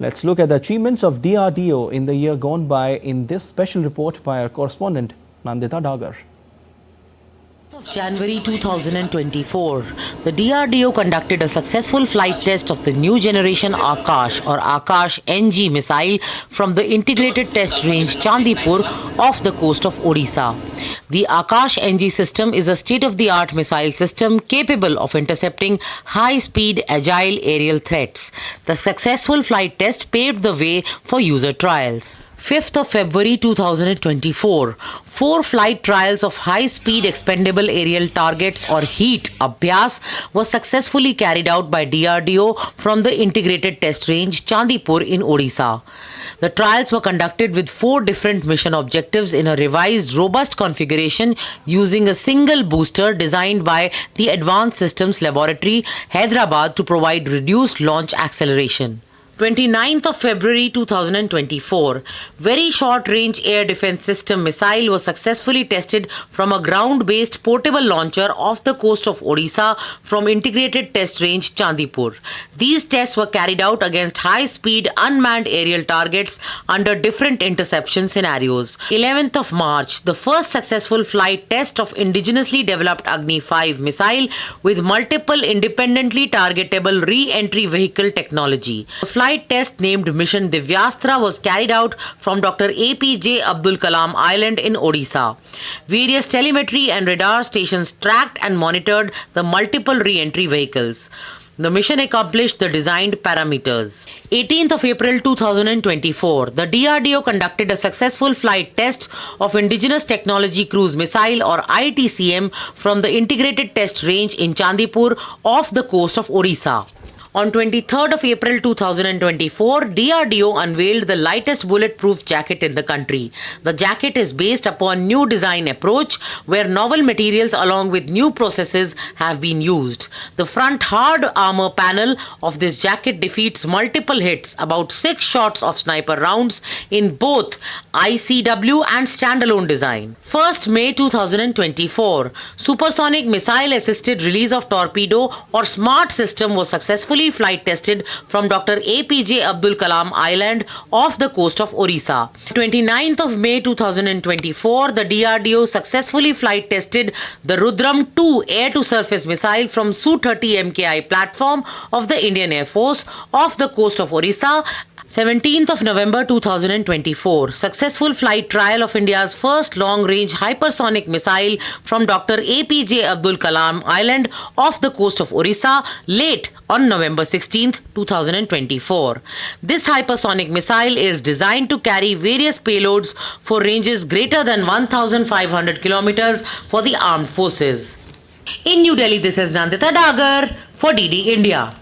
Let's look at the achievements of DRDO in the year gone by in this special report by our correspondent Nandita Dagar. Of January 2024, the DRDO conducted a successful flight test of the new generation Akash or Akash NG missile from the integrated test range Chandipur off the coast of Odisha. The Akash NG system is a state-of-the-art missile system capable of intercepting high-speed, agile aerial threats. The successful flight test paved the way for user trials. 5th of February 2024, 4 flight trials of high-speed expendable aerial targets or HEAT Abhyas was successfully carried out by DRDO from the integrated test range Chandipur in Odisha. The trials were conducted with 4 different mission objectives in a revised robust configuration using a single booster designed by the Advanced Systems Laboratory, Hyderabad to provide reduced launch acceleration. 29th of February 2024, Very Short Range Air Defense System missile was successfully tested from a ground-based portable launcher off the coast of Odisha from integrated test range Chandipur. These tests were carried out against high-speed unmanned aerial targets under different interception scenarios. 11th of March, the first successful flight test of indigenously developed Agni 5 missile with multiple independently targetable re-entry vehicle technology. The flight test named Mission Divyastra was carried out from Dr. APJ Abdul Kalam Island in Odisha. Various telemetry and radar stations tracked and monitored the multiple re-entry vehicles. The mission accomplished the designed parameters. 18th of April 2024, the DRDO conducted a successful flight test of Indigenous Technology Cruise Missile or ITCM from the integrated test range in Chandipur off the coast of Odisha. On 23rd of April 2024, DRDO unveiled the lightest bulletproof jacket in the country. The jacket is based upon new design approach where novel materials along with new processes have been used. The front hard armor panel of this jacket defeats multiple hits, about 6 shots of sniper rounds in both ICW and standalone design. 1st May 2024, Supersonic Missile Assisted Release of Torpedo or SMART system was successfully flight tested from Dr. APJ Abdul Kalam Island off the coast of Odisha. 29th of May 2024, the DRDO successfully flight tested the Rudram 2 air-to-surface missile from Su-30 MKI platform of the Indian Air Force off the coast of Odisha. 17th of November 2024, successful flight trial of India's first long-range hypersonic missile from Dr. APJ Abdul Kalam Island off the coast of Odisha late on November 16th, 2024. This hypersonic missile is designed to carry various payloads for ranges greater than 1,500 kilometers for the armed forces. In New Delhi, this is Nandita Dagar for DD India.